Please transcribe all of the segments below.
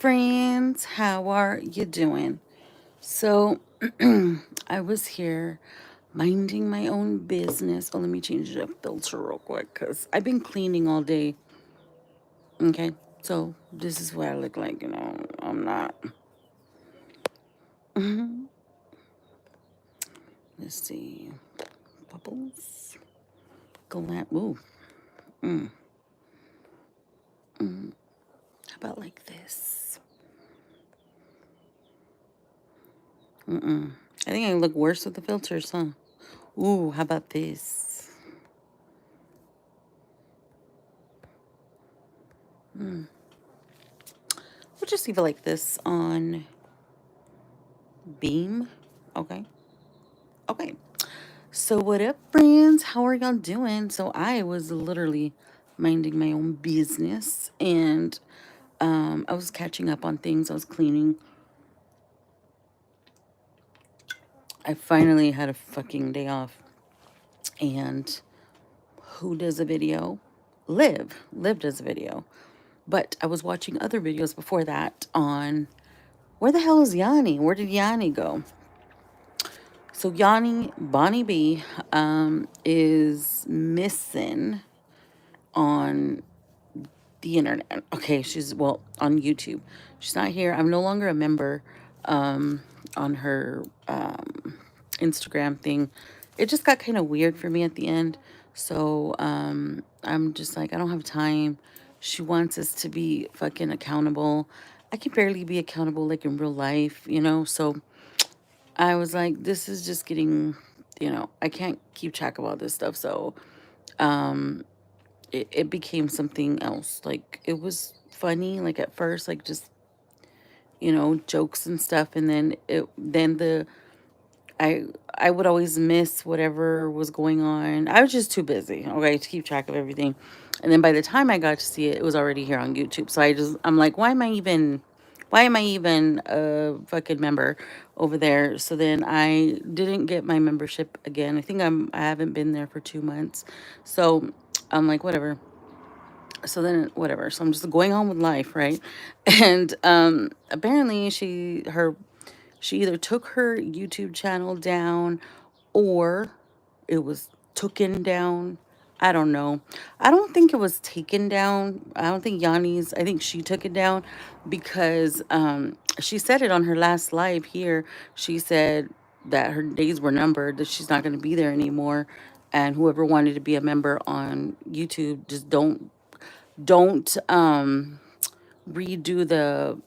friends? How are you doing? So, I was here minding my own business. Oh, let me change the filter real quick because I've been cleaning all day. Okay, so this is what I look like. I'm not. Let's see. Bubbles. Glam. Ooh. How about like this? I think I look worse with the filters, huh? Ooh, how about this? We'll just leave it like this on Beam. Okay. Okay. So what up, friends? How are y'all doing? So I was literally minding my own business and I was catching up on things. I was cleaning. I finally had a fucking day off. And who does a video? Liv. Liv does a video. But I was watching other videos before that on where the hell is Yanni? Where did Yanni go? So Yanni Bonnie B is missing on the internet. Okay, she's well on YouTube. She's not here. I'm no longer a member on her Instagram thing. It just got kind of weird for me at the end. So I'm just like, I don't have time. She wants us to be fucking accountable. I can barely be accountable like in real life, you know? So I was like, this is just getting, I can't keep track of all this stuff. So it became something else. Like, it was funny, like at first, like just, jokes and stuff. And I, I would always miss whatever was going on. I was just too busy, okay, to keep track of everything. And then by the time I got to see it, it was already here on YouTube. So I'm like, why am I even a fucking member over there? So then I didn't get my membership again. I haven't been there for 2 months. So I'm like, whatever. So then whatever. So I'm just going on with life, right? And apparently she either took her YouTube channel down or it was taken down. I don't know. I don't think it was taken down. I don't think Yanni's, I think she took it down because she said it on her last live here. She said that her days were numbered, that she's not going to be there anymore. And whoever wanted to be a member on YouTube, just don't redo the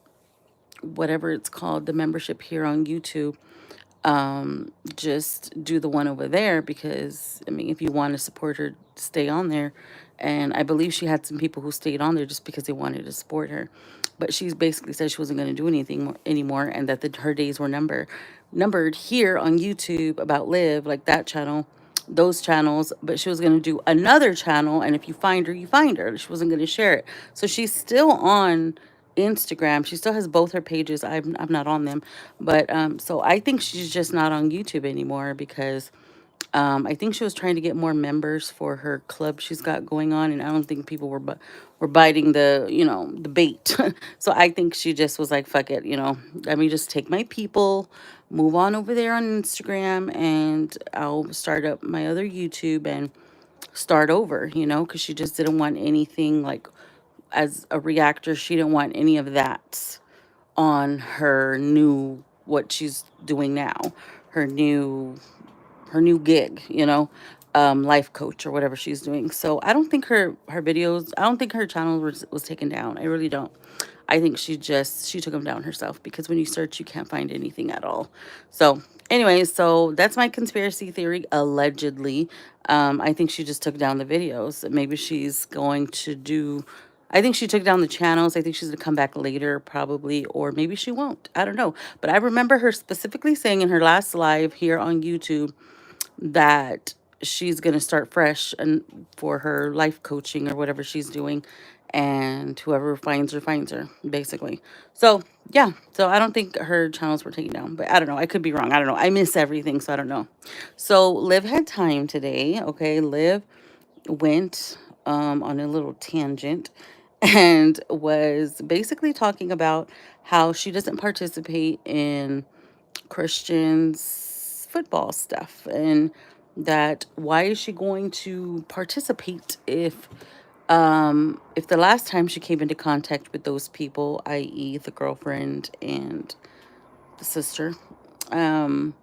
whatever it's called, the membership here on YouTube. Just do the one over there because I mean, if you want to support her, stay on there. And I believe she had some people who stayed on there just because they wanted to support her. But she's basically said she wasn't going to do anything anymore, and that her days were numbered here on YouTube about Live, like that channel, those channels. But she was going to do another channel, and if you find her, you find her. She wasn't going to share it, so she's still on Instagram. She still has both her pages. I'm not on them, but so I think she's just not on YouTube anymore because I think she was trying to get more members for her club she's got going on, and I don't think people were biting the bait. So I think she just was like, "Fuck it, let me just take my people, move on over there on Instagram, and I'll start up my other YouTube and start over." Because she just didn't want anything like as a reactor. She didn't want any of that on her new what she's doing now, her new her new gig, life coach or whatever she's doing. So I don't think her videos, I don't think her channel was taken down. I really don't. I think she took them down herself because when you search, you can't find anything at all. So anyway, so that's my conspiracy theory. Allegedly, I think she just took down the videos. Maybe she's going to do. I think she took down the channels. I think she's going to come back later, probably, or maybe she won't. I don't know. But I remember her specifically saying in her last live here on YouTube that she's going to start fresh and for her life coaching or whatever she's doing, and whoever finds her basically. So yeah, so I don't think her channels were taken down, but I don't know, I could be wrong. I don't know, I miss everything, so I don't know. So Liv had time today. Okay, Liv went on a little tangent and was basically talking about how she doesn't participate in Christians football stuff, and that why is she going to participate if the last time she came into contact with those people, i.e. the girlfriend and the sister, um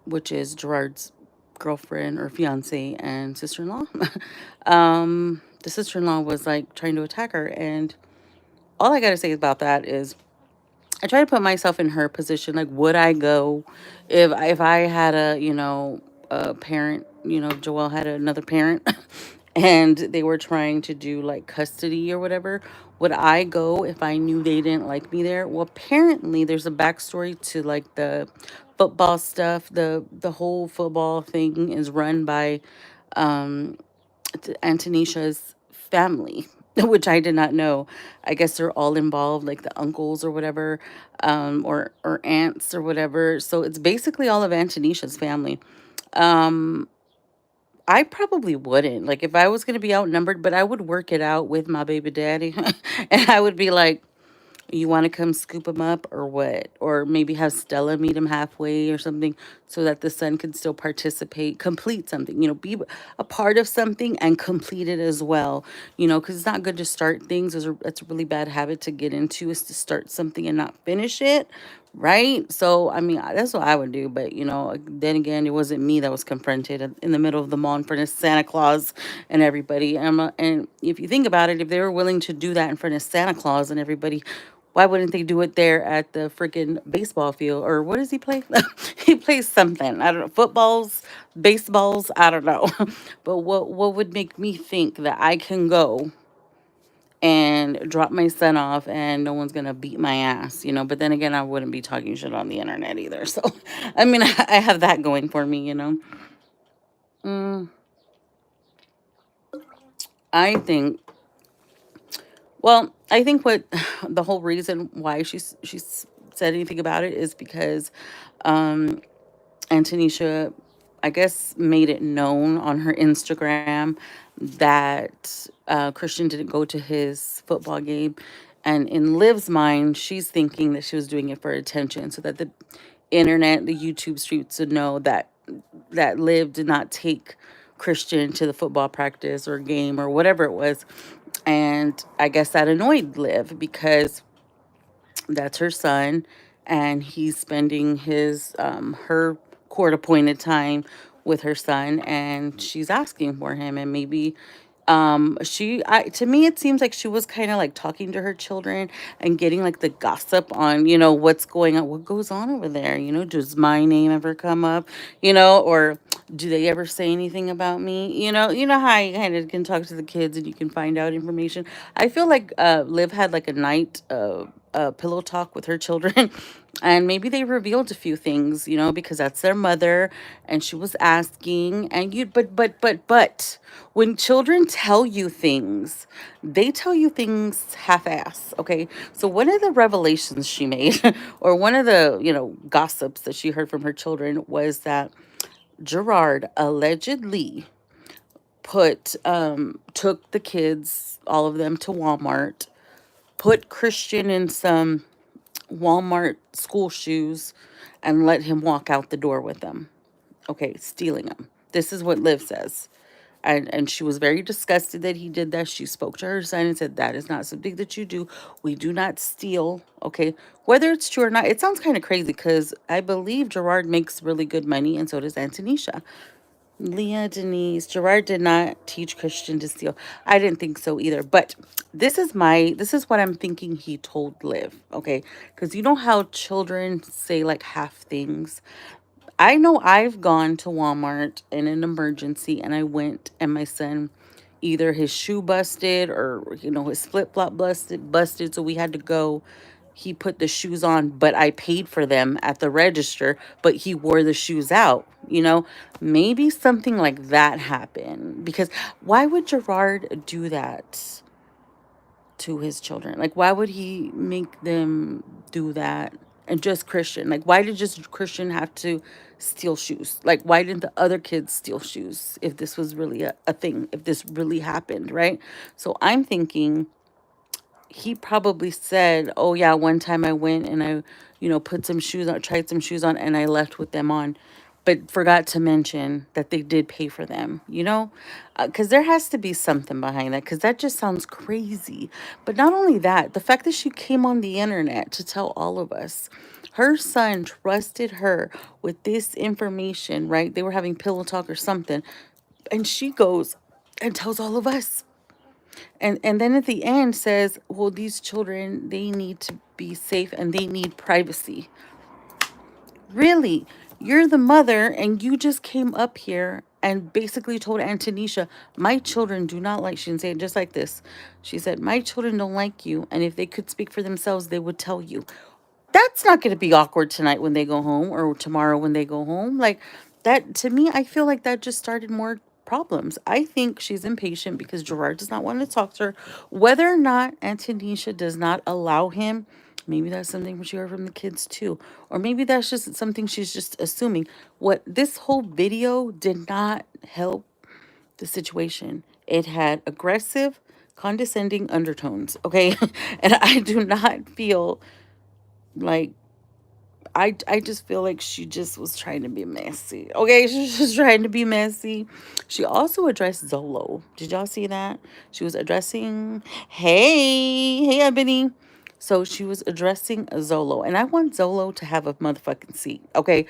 which is Gerard's girlfriend or fiance and sister-in-law, the sister-in-law was like trying to attack her. And all I got to say about that is I try to put myself in her position. Like, would I go if I had a parent, Joelle had another parent, and they were trying to do like custody or whatever? Would I go if I knew they didn't like me there? Well, apparently there's a backstory to like the football stuff. The whole football thing is run by Antonisha's family, which I did not know. I guess they're all involved, like the uncles or whatever, or aunts or whatever. So it's basically all of Antonisha's family. Um, I probably wouldn't. Like if I was gonna be outnumbered, but I would work it out with my baby daddy, and I would be like, you want to come scoop him up or what? Or maybe have Stella meet him halfway or something so that the son can still participate, complete something, be a part of something and complete it as well, because it's not good to start things. That's a really bad habit to get into, is to start something and not finish it. Right. So, I mean, that's what I would do. But, then again, it wasn't me that was confronted in the middle of the mall in front of Santa Claus and everybody. And if you think about it, if they were willing to do that in front of Santa Claus and everybody, why wouldn't they do it there at the freaking baseball field? Or what does he play? He plays something. I don't know. Footballs, baseballs, I don't know. But what would make me think that I can go and drop my son off and no one's gonna beat my ass? But then again, I wouldn't be talking shit on the internet either. So I mean, I have that going for me. Mm, I think I think what the whole reason why she's said anything about it is because um Antonisha, I guess, made it known on her Instagram that Christian didn't go to his football game. And in Liv's mind, she's thinking that she was doing it for attention so that the internet, the YouTube streets would know that Liv did not take Christian to the football practice or game or whatever it was. And I guess that annoyed Liv because that's her son, and he's spending his her court appointed time with her son, and she's asking for him. And maybe to me it seems like she was kind of like talking to her children and getting like the gossip on what's going on, what goes on over there. Does my name ever come up? Or do they ever say anything about me? How you kind of can talk to the kids and you can find out information. I feel like Liv had like a night pillow talk with her children, and maybe they revealed a few things, because that's their mother, and she was asking. And but when children tell you things, they tell you things half-ass. Okay, so one of the revelations she made, or one of the gossips that she heard from her children, was that Gerard allegedly took the kids, all of them, to Walmart, put Christian in some Walmart school shoes, and let him walk out the door with them. Okay, stealing them. This is what Liv says. And she was very disgusted that he did that. She spoke to her son and said, that is not something that you do. We do not steal. Okay. Whether it's true or not, it sounds kind of crazy because I believe Gerard makes really good money, and so does Antonisha. Leah, Denise, Gerard did not teach Christian to steal. I didn't think so either. But this is what I'm thinking he told Liv. Okay. Because you know how children say like half things. I know I've gone to Walmart in an emergency, and I went, and my son, either his shoe busted or his flip-flop busted, so we had to go. He put the shoes on, but I paid for them at the register, but he wore the shoes out. Maybe something like that happened, because why would Gerard do that to his children? Like, why would he make them do that? And just Christian, like, why did just Christian have to steal shoes? Like, why didn't the other kids steal shoes if this was really a thing, if this really happened, right? So I'm thinking he probably said, "Oh yeah, one time I went and I, put some shoes on, tried some shoes on, and I left with them on." But forgot to mention that they did pay for them, because there has to be something behind that, because that just sounds crazy. But not only that, the fact that she came on the internet to tell all of us, her son trusted her with this information, right? They were having pillow talk or something, and she goes and tells all of us, and then at the end says, well, these children, they need to be safe and they need privacy. Really? You're the mother and you just came up here and basically told Antonisha, my children do not like, she didn't say it just like this. She said, my children don't like you, and if they could speak for themselves, they would tell you. That's not going to be awkward tonight when they go home, or tomorrow when they go home. Like, that, to me, I feel like that just started more problems. I think she's impatient because Gerard does not want to talk to her. Whether or not Antonisha does not allow him, maybe that's something she heard from the kids too. Or maybe that's just something she's just assuming. What this whole video did not help the situation. It had aggressive, condescending undertones, okay? And I do not feel like, I just feel like she just was trying to be messy. Okay, she was just trying to be messy. She also addressed Zolo. Did y'all see that? She was addressing, hey, Ebony. So she was addressing Zolo, and I want Zolo to have a motherfucking seat. Okay,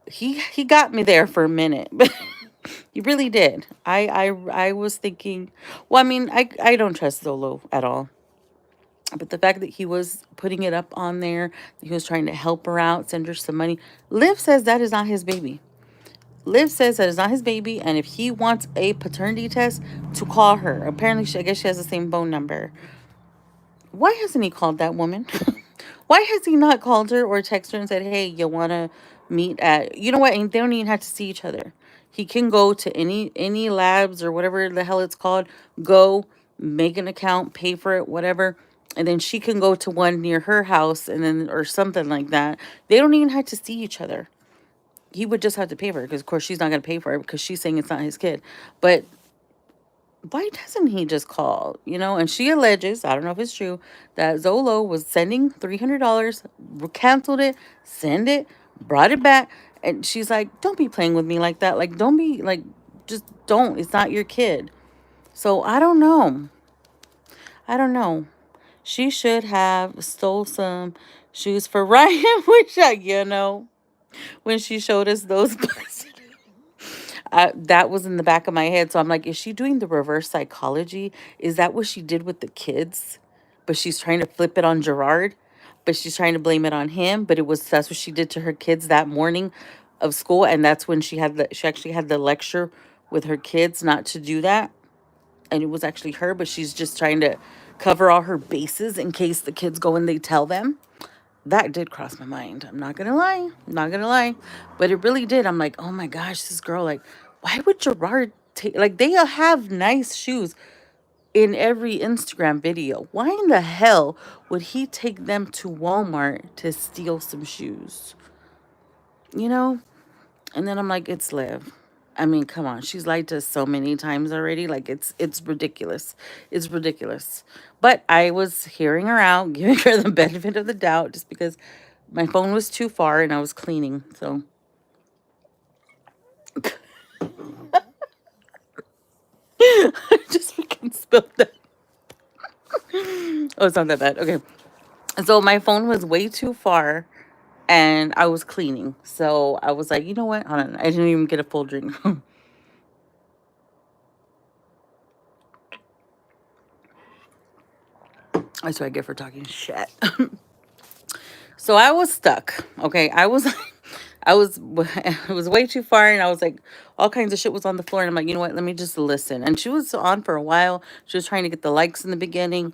he got me there for a minute, but he really did. I was thinking, well, I mean, I don't trust Zolo at all. But the fact that he was putting it up on there, he was trying to help her out, send her some money. Liv says that is not his baby. Liv says that is not his baby, and if he wants a paternity test, to call her. Apparently, I guess she has the same phone number. Why hasn't he called that woman? Why has he not called her or texted her and said, hey, you want to meet at, you know what? And they don't even have to see each other. He can go to any labs or whatever the hell it's called, go make an account, pay for it, whatever. And then she can go to one near her house, and then, or something like that. They don't even have to see each other. He would just have to pay for it, because of course she's not going to pay for it because she's saying it's not his kid. But why doesn't he just call? And she alleges, I don't know if it's true, that Zolo was sending $300, canceled it, send it, brought it back. And she's like, don't be playing with me like that. Like, don't be like, just don't. It's not your kid. So I don't know. I don't know. She should have stole some shoes for Ryan, which when she showed us those. That was in the back of my head. So I'm like, is she doing the reverse psychology? Is that what she did with the kids? But she's trying to flip it on Gerard, but she's trying to blame it on him. But that's what she did to her kids that morning of school. And that's when she actually had the lecture with her kids not to do that. And it was actually her, but she's just trying to cover all her bases in case the kids go and they tell them. That did cross my mind. I'm not gonna lie. I'm not gonna lie. But it really did. I'm like, oh my gosh, this girl, like, why would Gerard take, like, they have nice shoes in every Instagram video. Why in the hell would he take them to Walmart to steal some shoes? You know? And then I'm like, it's Liv. I mean, come on. She's lied to us so many times already. Like, it's ridiculous. It's ridiculous. But I was hearing her out, giving her the benefit of the doubt, just because my phone was too far and I was cleaning. So I just freaking spilled that. Oh, it's not that bad. Okay. So my phone was way too far and I was cleaning. So I was like, you know what? Hold on. I didn't even get a full drink. That's what I get for talking shit. So I was stuck. Okay. I was, it was way too far, and I was like, all kinds of shit was on the floor, and I'm like, you know what? Let me just listen. And she was on for a while. She was trying to get the likes in the beginning,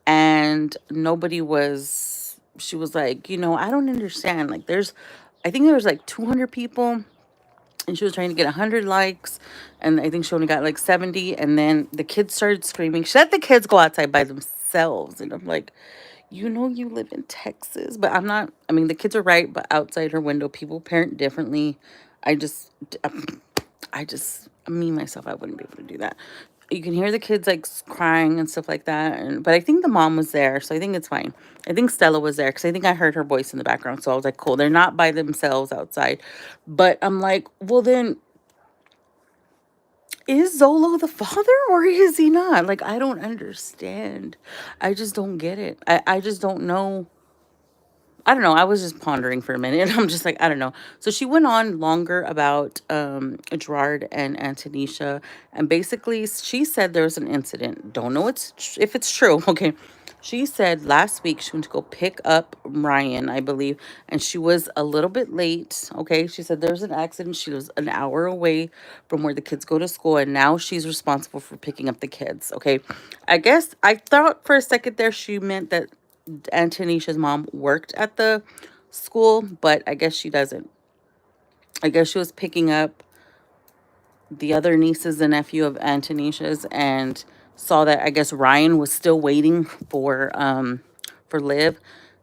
and nobody was. She was like, I don't understand. Like, I think there was like 200 people, and she was trying to get 100 likes, and I think she only got like 70. And then the kids started screaming. She let the kids go outside by themselves, and I'm like, you live in Texas. But I'm not, I mean, the kids are right, but outside her window, people parent differently. I just, me myself, I wouldn't be able to do that. you can hear the kids like crying and stuff like that. And but I think the mom was there, so I think it's fine. I think Stella was there because I think I heard her voice in the background. So I was like, cool, they're not by themselves outside. But I'm like, well then, is Zolo the father or is he not? Like, I don't understand. I just don't get it. I just don't know. I don't know. I was just pondering for a minute. I'm just like, I don't know. So she went on longer about Gerard and Antonisha, and basically she said there was an incident. Don't know if it's true. Okay. She said last week she went to go pick up Ryan, I believe, and she was a little bit late. Okay. She said there was an accident. She was an hour away from where the kids go to school, and now she's responsible for picking up the kids. Okay. I guess I thought for a second there she meant that Antonisha's mom worked at the school, but I guess she doesn't. I guess she was picking up the other nieces and nephew of Antonisha's and saw that I guess Ryan was still waiting for Liv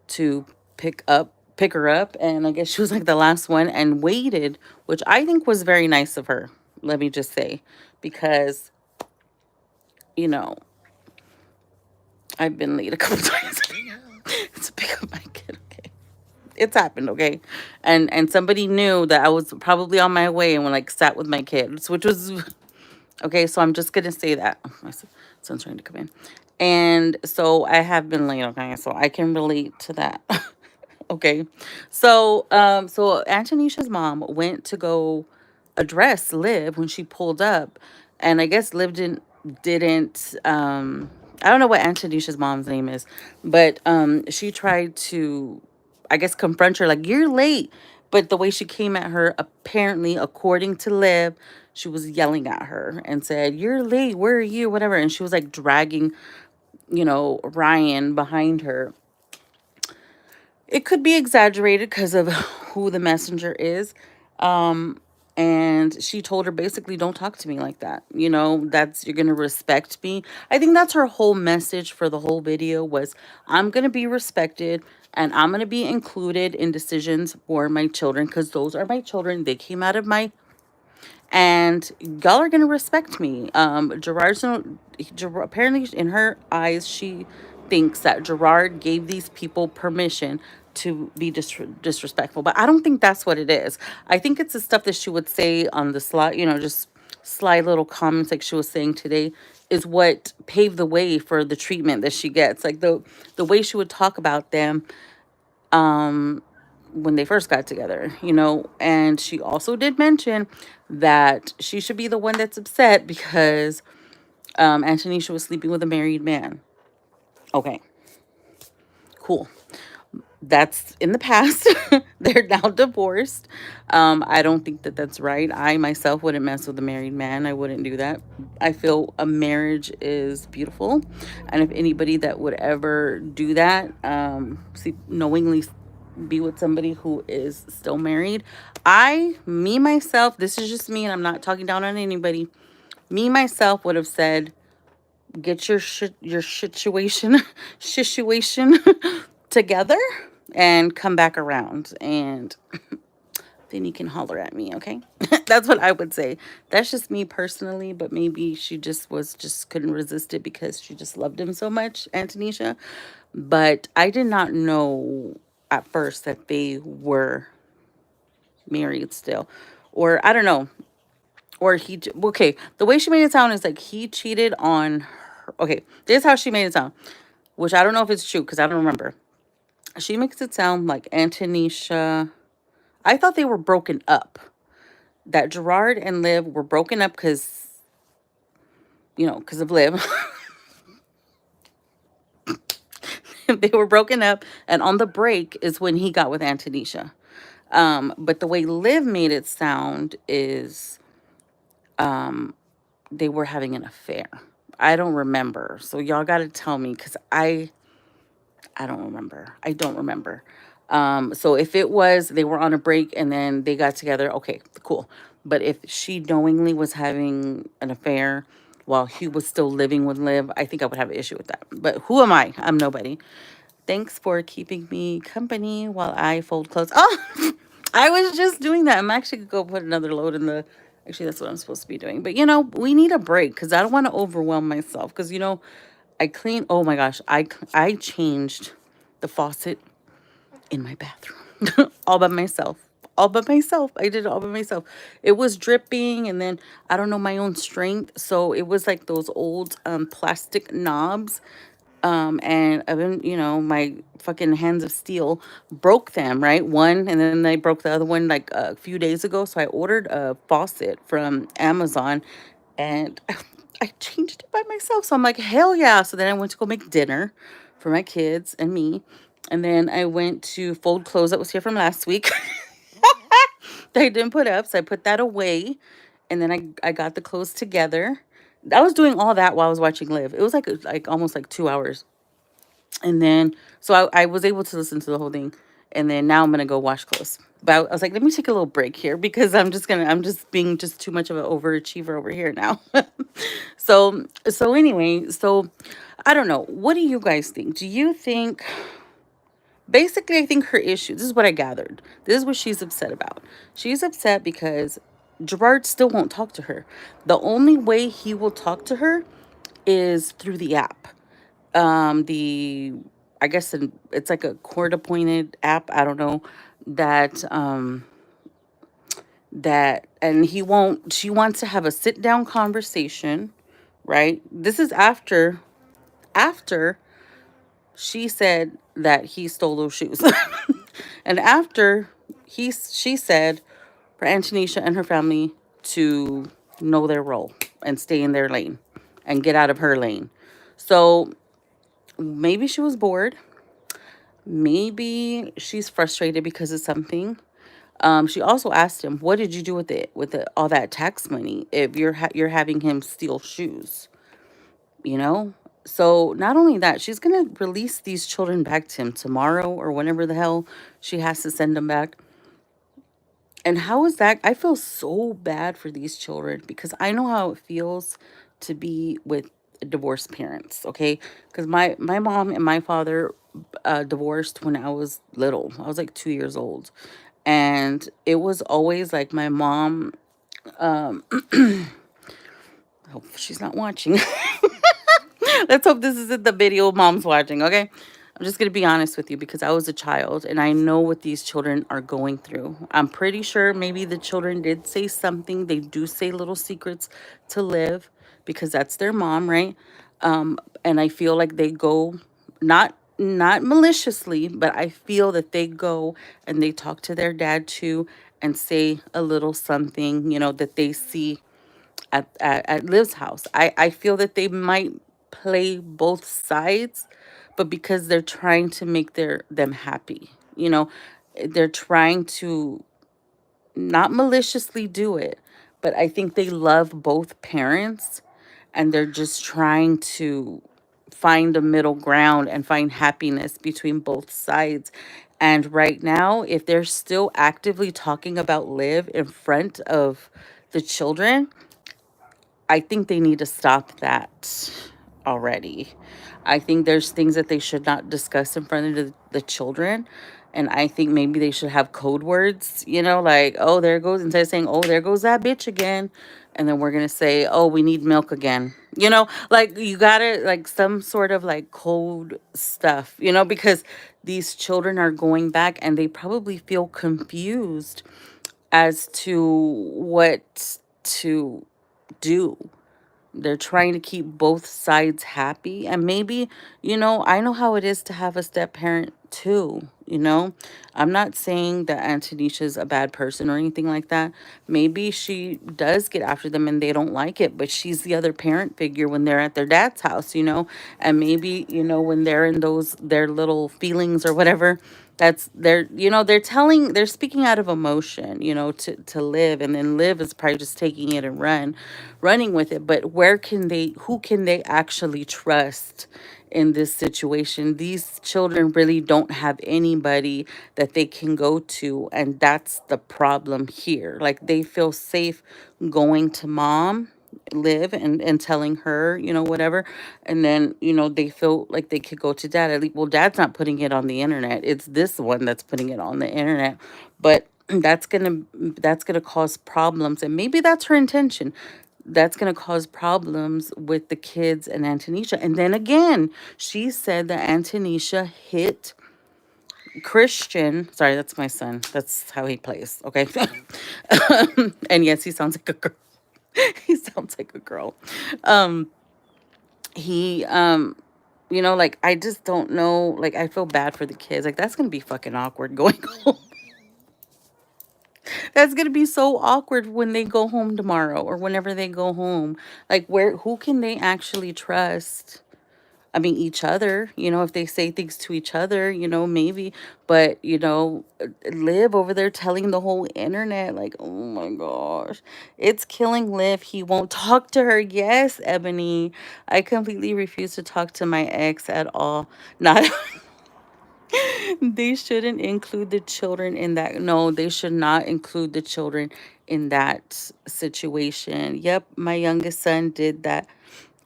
to pick her up, and I guess she was like the last one and waited, which I think was very nice of her. Let me just say, because you know I've been late a couple times to pick up my kid. Okay, it's happened, okay? And somebody knew that I was probably on my way and when like sat with my kids, which was okay. So I'm just gonna say that. Oh, my son's trying to come in. And so I have been late, okay? So I can relate to that. Okay. So Antonisha's mom went to go address Liv when she pulled up, and I guess Liv didn't I don't know what Antonisha's mom's name is, but she tried to, I guess, confront her like you're late. But the way she came at her, apparently, according to Liv, she was yelling at her and said, "You're late. Where are you? Whatever." And she was like dragging, Ryan behind her. It could be exaggerated because of who the messenger is. Um, and she told her basically, don't talk to me like that. That's you're gonna respect me. I think that's her whole message for the whole video was I'm gonna be respected and I'm gonna be included in decisions for my children because those are my children. They came out of my and y'all are gonna respect me. Apparently in her eyes, she thinks that Gerard gave these people permission to be disrespectful, but I don't think that's what it is. I think it's the stuff that she would say on the slide, just sly little comments like she was saying today is what paved the way for the treatment that she gets. Like the way she would talk about them when they first got together, and she also did mention that she should be the one that's upset because Antonisha was sleeping with a married man. Okay, cool. That's in the past. They're now divorced. I don't think that that's right. I myself wouldn't mess with a married man. I wouldn't do that. I feel a marriage is beautiful, and if anybody that would ever do that, knowingly be with somebody who is still married, me myself, this is just me, and I'm not talking down on anybody. Me myself would have said, get your situation together and come back around and then you can holler at me, okay? That's what I would say. That's just me personally, but maybe she just couldn't resist it because she just loved him so much, Antonisha. But I did not know at first that they were married still, or I don't know, or okay, the way she made it sound is like he cheated on her. Okay, this is how she made it sound, which I don't know if it's true because I don't remember. She makes it sound like Antonisha, I thought they were broken up, that Gerard and Liv were broken up because of Liv. They were broken up, and on the break is when he got with Antonisha. But the way Liv made it sound is they were having an affair. I don't remember. So y'all got to tell me because I don't remember. I don't remember. So if it was they were on a break and then they got together, okay, cool. But if she knowingly was having an affair while he was still living with Liv, I think I would have an issue with that. But who am I? I'm nobody. Thanks for keeping me company while I fold clothes. Oh, I was just doing that. I'm actually going to go put another load Actually, that's what I'm supposed to be doing. But we need a break because I don't want to overwhelm myself. Because I clean. Oh my gosh, I changed the faucet in my bathroom all by myself. All by myself. I did it all by myself. It was dripping, and then I don't know my own strength, so it was like those old plastic knobs. And I've been, my fucking hands of steel broke them, right? One, and then they broke the other one like a few days ago. So I ordered a faucet from Amazon, and I changed it by myself. So I'm like, hell yeah. So then I went to go make dinner for my kids and me. And then I went to fold clothes that was here from last week that I didn't put up. So I put that away. And then I got the clothes together. I was doing all that while I was watching Live. It was like almost like 2 hours. And then, so I was able to listen to the whole thing. And then now I'm going to go wash clothes. But I was like, let me take a little break here because I'm just being just too much of an overachiever over here now. So anyway, so I don't know. What do you guys think? Do you think, basically, I think her issue, this is what I gathered. This is what she's upset about. She's upset because Gerard still won't talk to her. The only way he will talk to her is through the app. The I guess it's like a court appointed app. I don't know that and he won't. She wants to have a sit down conversation, right? This is after she said that he stole those shoes, and after she said for Antonisha and her family to know their role and stay in their lane and get out of her lane. So maybe she was bored. Maybe she's frustrated because of something. She also asked him, "What did you do with it? With all that tax money? If you're having him steal shoes, you know." So not only that, she's gonna release these children back to him tomorrow or whenever the hell she has to send them back. And how is that? I feel so bad for these children because I know how it feels to be with divorced parents, okay? Because my mom and my father divorced when I was little. I was like 2 years old. And it was always like my mom, hope she's not watching. Let's hope this isn't the video mom's watching, okay? I'm just going to be honest with you because I was a child and I know what these children are going through. I'm pretty sure maybe the children did say something. They do say little secrets to Live because that's their mom, right? And I feel like they go not maliciously, but I feel that they go and they talk to their dad too and say a little something, that they see at Liv's house. I feel that they might play both sides, but because they're trying to make them happy, they're trying to not maliciously do it, but I think they love both parents and they're just trying to find a middle ground and find happiness between both sides. And right now, if they're still actively talking about Liv in front of the children, I think they need to stop that already. I think there's things that they should not discuss in front of the children. And I think maybe they should have code words, like, oh, there goes, instead of saying, oh, there goes that bitch again. And then we're going to say, oh, we need milk again. Like you got to, like, some sort of like code stuff, because these children are going back and they probably feel confused as to what to do. They're trying to keep both sides happy. And maybe, I know how it is to have a step parent too. I'm not saying that Antonisha's a bad person or anything like that. Maybe she does get after them and they don't like it, but she's the other parent figure when they're at their dad's house. And maybe, when they're in those their little feelings or whatever, that's they're speaking out of emotion, to Live, and then Live is probably just taking it and running with it. But who can they actually trust in this situation? These children really don't have anybody that they can go to, and that's the problem here. Like, they feel safe going to mom Live and telling her, whatever. And then, they feel like they could go to dad. At least, well, dad's not putting it on the internet. It's this one that's putting it on the internet. But that's gonna cause problems, and maybe that's her intention. That's gonna cause problems with the kids and Antonisha. And then again, she said that Antonisha hit Christian. Sorry, that's my son. That's how he plays. Okay. And yes, he sounds like a girl. He sounds like a girl. Um, he like, I just don't know. Like, I feel bad for the kids. Like, that's gonna be fucking awkward going home. That's gonna be so awkward when they go home tomorrow or whenever they go home. Like, who can they actually trust? I mean, each other, if they say things to each other, maybe, but, Liv over there telling the whole internet, like, oh my gosh, it's killing Liv. He won't talk to her. Yes, Ebony, I completely refuse to talk to my ex at all. Not, they shouldn't include the children in that. No, they should not include the children in that situation. Yep, my youngest son did that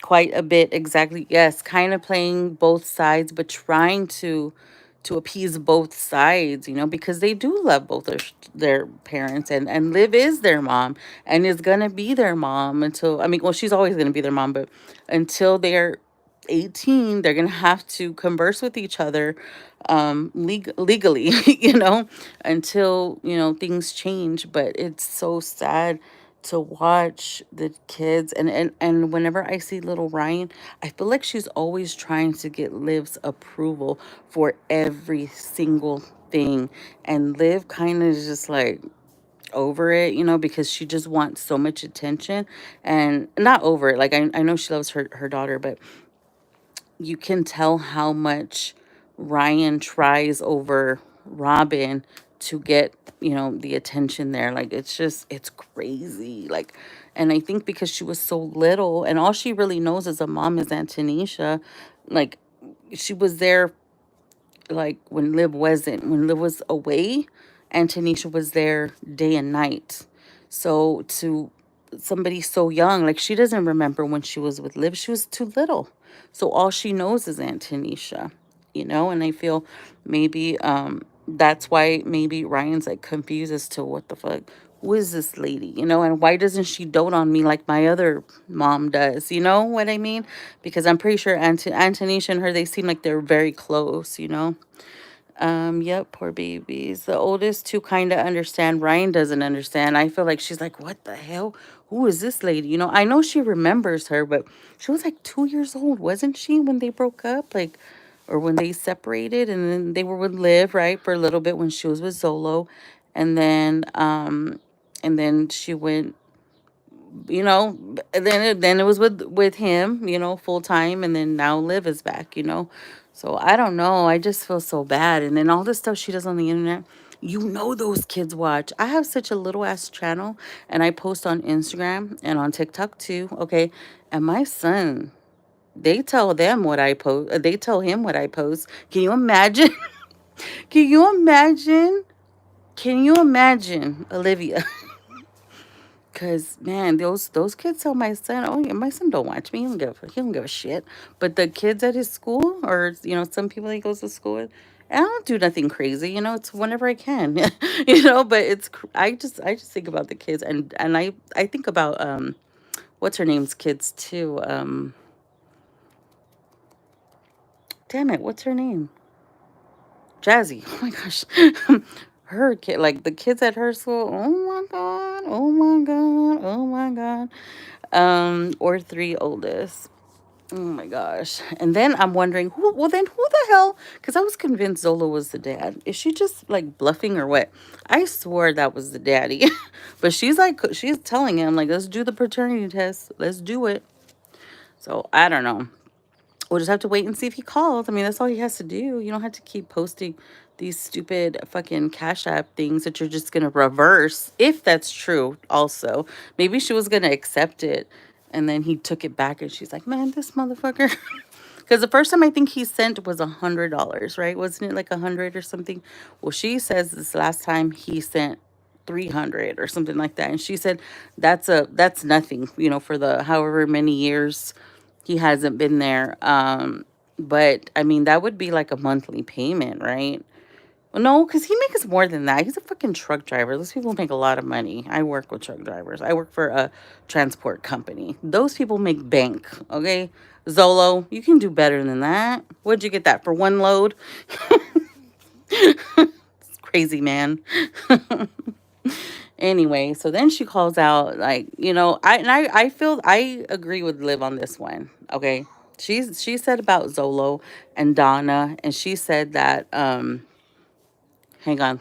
quite a bit. Exactly. Yes, kind of playing both sides, but trying to appease both sides, because they do love both their parents, and Liv is their mom and is gonna be their mom until, I mean, well, she's always gonna be their mom, but until they're 18, they're gonna have to converse with each other legally, until, things change. But it's so sad to watch the kids, and whenever I see little Ryan, I feel like she's always trying to get Liv's approval for every single thing. And Liv kind of is just like over it, because she just wants so much attention. And not over it, like, I know she loves her daughter, but you can tell how much Ryan tries over Robin to get, the attention there. Like, it's crazy. Like, and I think because she was so little and all she really knows as a mom is Antonisha, like, she was there, like, when Liv was away, and Tanisha was there day and night. So to somebody so young, like, she doesn't remember when she was with Liv. She was too little. So all she knows is Aunt Tanisha, and I feel maybe that's why maybe Ryan's like confused as to what the fuck. Who is this lady, and why doesn't she dote on me like my other mom does? You know what I mean? Because I'm pretty sure Antonisha and her, they seem like they're very close. Yep, poor babies. The oldest two kind of understand. Ryan doesn't understand. I feel like she's like, what the hell? Who is this lady? I know she remembers her, but she was like 2 years old, wasn't she, when they broke up? Like, or when they separated, and then they were with Liv, right, for a little bit when she was with Zolo. And then she went, then it was with him, full time, and then now Liv is back. So I don't know. I just feel so bad. And then all the stuff she does on the internet, those kids watch. I have such a little ass channel, and I post on Instagram and on TikTok too. Okay, and my son, they tell them what I post. They tell him what I post. Can you imagine? Can you imagine? Can you imagine, Olivia? Cause man, those kids tell my son, oh yeah, my son don't watch me. He don't give a shit. But the kids at his school, or some people he goes to school with, I don't do nothing crazy. It's whenever I can. But I just think about the kids, and I think about what's her name's kids too. Damn it, what's her name? Jazzy. Oh my gosh. Her kid, like the kids at her school. Oh my god. Oh my god. Oh my god. Or three oldest. Oh my gosh. And then I'm wondering who the hell, because I was convinced Zola was the dad. Is she just like bluffing or what? I swore that was the daddy. But she's telling him, like, let's do the paternity test. Let's do it. So I don't know. We'll just have to wait and see if he calls. I mean, that's all he has to do. You don't have to keep posting these stupid fucking Cash App things that you're just going to reverse, if that's true, also. Maybe she was going to accept it, and then he took it back, and she's like, man, this motherfucker. Because the first time I think he sent was $100, right? Wasn't it like 100 or something? Well, she says this last time he sent 300 or something like that, and she said that's nothing, for the however many years he hasn't been there. But I mean, that would be like a monthly payment, right? No, because he makes more than that. He's a fucking truck driver. Those people make a lot of money. I work with truck drivers. I work for a transport company. Those people make bank, okay? Zolo, you can do better than that. What'd you get that for one load? It's crazy, man. Anyway, so then she calls out, like, I feel I agree with Liv on this one. Okay. She said about Zolo and Donna, and she said that hang on.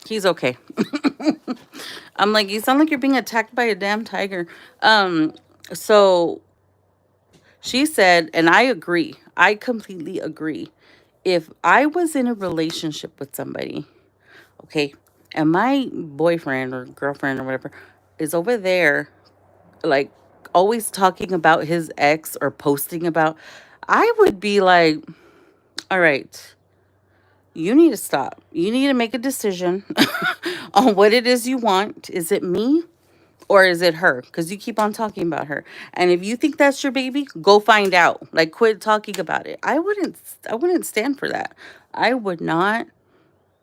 He's okay. I'm like, you sound like you're being attacked by a damn tiger. So she said, and I agree. I completely agree. If I was in a relationship with somebody, okay, and my boyfriend or girlfriend or whatever is over there, like, always talking about his ex or posting about, I would be like, all right, you need to stop. You need to make a decision on what it is you want. Is it me? Or is it her? Because you keep on talking about her. And if you think that's your baby, go find out. Like, quit talking about it. I wouldn't stand for that. I would not.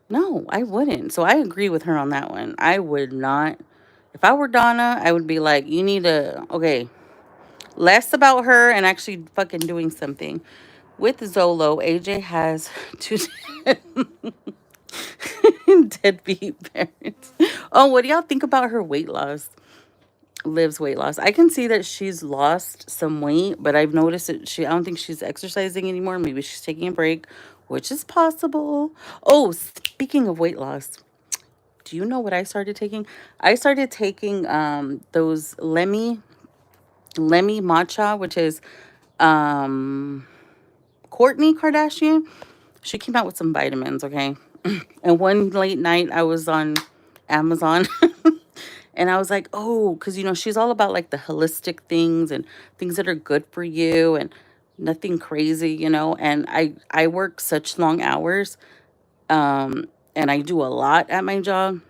No, I wouldn't. So I agree with her on that one. I would not. If I were Donna, I would be like, you need to, okay, less about her and actually fucking doing something. With Zolo, AJ has two deadbeat parents. Oh, what do y'all think about her weight loss? Lives weight loss. I can see that she's lost some weight, but I've noticed that I don't think she's exercising anymore. Maybe she's taking a break, which is possible. Oh, speaking of weight loss, do you know what I started taking? I started taking those Lemmy matcha, which is um Courtney Kardashian. She came out with some vitamins, okay? And one late night I was on Amazon and I was like, oh, because she's all about like the holistic things and things that are good for you and nothing crazy, and I work such long hours, and I do a lot at my job,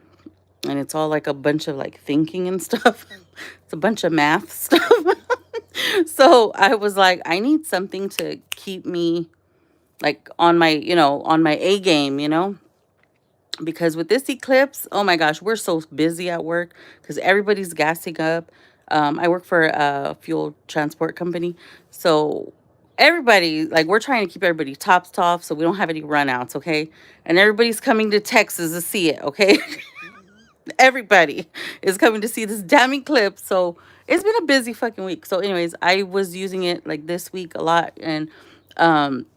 and it's all like a bunch of like thinking and stuff. It's a bunch of math stuff. So I was like, I need something to keep me like on my A game, because with this eclipse, oh my gosh, we're so busy at work because everybody's gassing up. I work for a fuel transport company, so everybody, like, we're trying to keep everybody tops off so we don't have any runouts, okay? And everybody's coming to Texas to see it, okay? Everybody is coming to see this damn eclipse, so it's been a busy fucking week. So, anyways, I was using it like this week a lot, and um,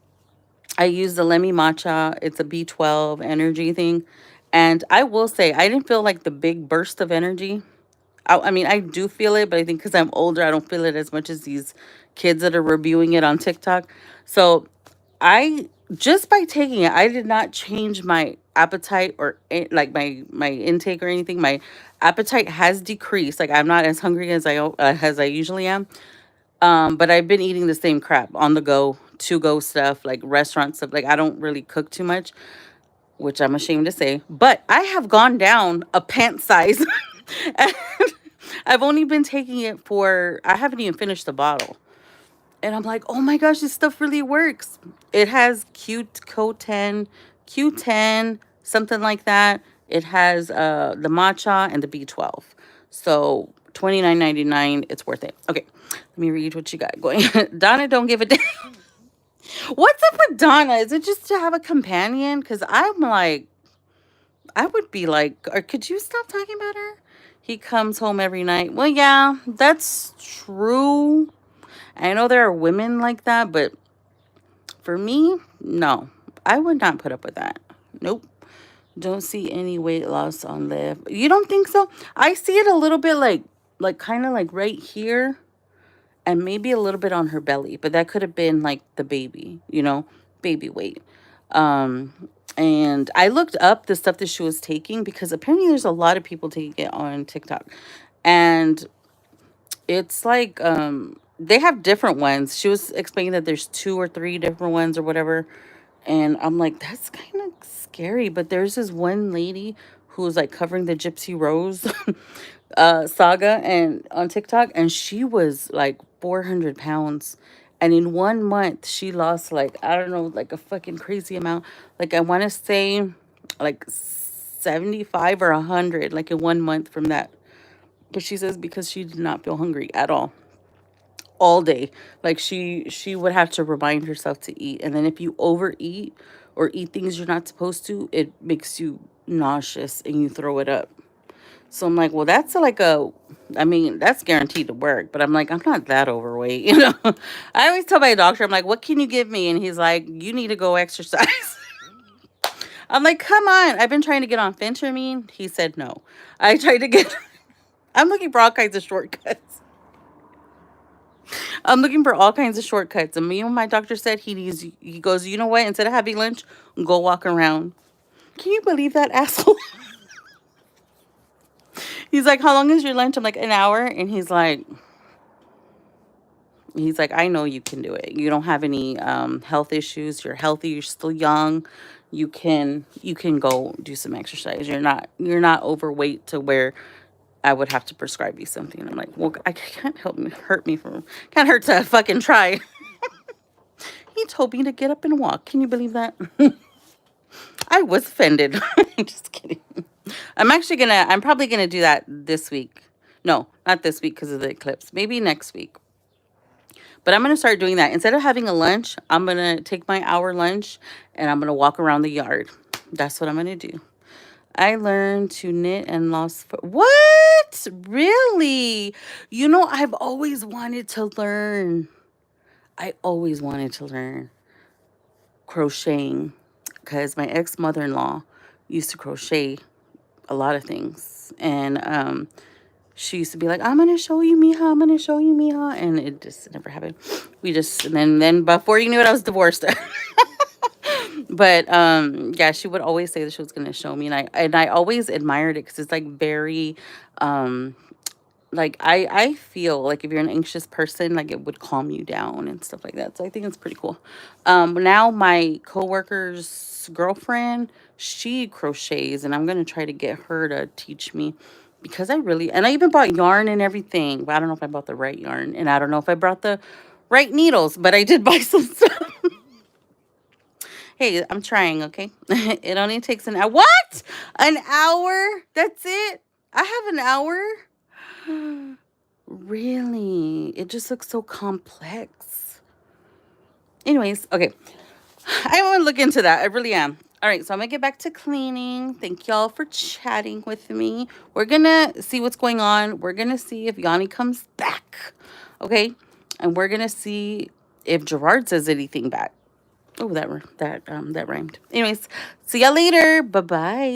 I use the Lemmy Matcha. It's a B12 energy thing. And I will say, I didn't feel like the big burst of energy. I mean, I do feel it, but I think because I'm older, I don't feel it as much as these kids that are reviewing it on TikTok. So I, just by taking it, I did not change my appetite or like my intake or anything. My appetite has decreased. Like, I'm not as hungry as I usually am. But I've been eating the same crap on the go, to go stuff, like restaurant stuff. Like, I don't really cook too much, which I'm ashamed to say. But I have gone down a pant size. And I've only been taking it for, I haven't even finished the bottle. And I'm like, oh my gosh, this stuff really works. It has Q10, something like that. It has the matcha and the B12. So 29.99, it's worth it. Okay, let me read what you got going. Donna don't give a damn. What's up with Donna? Is it just to have a companion? Because I'm like, I would be like, or could you stop talking about her? He comes home every night. Well, yeah, that's true. I know there are women like that, but for me, no. I would not put up with that. Nope. Don't see any weight loss on Liv. You don't think so? I see it a little bit like kind of like right here and maybe a little bit on her belly, but that could have been like the baby, baby weight. Um and I looked up the stuff that she was taking because apparently there's a lot of people taking it on TikTok. And it's like they have different ones. She was explaining that there's two or three different ones or whatever. And I'm like, that's kind of scary. But there's this one lady who's like covering the Gypsy Rose saga and on TikTok, and she was like 400 pounds. And in 1 month, she lost like, I don't know, like a fucking crazy amount. Like, I want to say like 75 or 100, like in 1 month from that. But she says because she did not feel hungry at all day. Like she would have to remind herself to eat. And then if you overeat or eat things you're not supposed to, it makes you nauseous and you throw it up. So I'm like, well, that's like I mean, that's guaranteed to work. But I'm like, I'm not that overweight, you know. I always tell my doctor, I'm like, what can you give me? And he's like, you need to go exercise. I'm like, come on. I've been trying to get on phentermine. He said no. I tried to get. I'm looking for all kinds of shortcuts. I'm looking for all kinds of shortcuts. And me and my doctor said he goes, you know what? Instead of having lunch, go walk around. Can you believe that asshole? He's like, how long is your lunch? I'm like, an hour. And he's like, I know you can do it. You don't have any health issues. You're healthy. You're still young. You can go do some exercise. You're not overweight to where I would have to prescribe you something. And I'm like, well, I can't can't hurt to fucking try. He told me to get up and walk. Can you believe that? I was offended. Just kidding. I'm probably gonna do that this week. No, not this week because of the eclipse. Maybe next week. But I'm gonna start doing that. Instead of having a lunch, I'm gonna take my hour lunch and I'm gonna walk around the yard. That's what I'm gonna do. I learned to knit and lost. What? Really? I've always wanted to learn. I always wanted to learn crocheting because my ex mother in law used to crochet a lot of things. And she used to be like, I'm going to show you, Mija. I'm going to show you, Mija. And it just never happened. And then before you knew it, I was divorced. But yeah, she would always say that she was going to show me. And I always admired it because it's like very, like I feel like if you're an anxious person, like it would calm you down and stuff like that. So I think it's pretty cool. Now my coworker's girlfriend, she crochets, and I'm gonna try to get her to teach me because I even bought yarn and everything, but I don't know if I bought the right yarn, and I don't know if I brought the right needles, but I did buy some stuff. Hey, I'm trying, okay? It only takes an hour. What? An hour? That's it? I have an hour? Really? It just looks so complex. Anyways, okay. I want to look into that. I really am. All right, so I'm going to get back to cleaning. Thank y'all for chatting with me. We're going to see what's going on. We're going to see if Yanni comes back. Okay? And we're going to see if Gerard says anything back. Oh, that rhymed. Anyways, see y'all later. Bye-bye.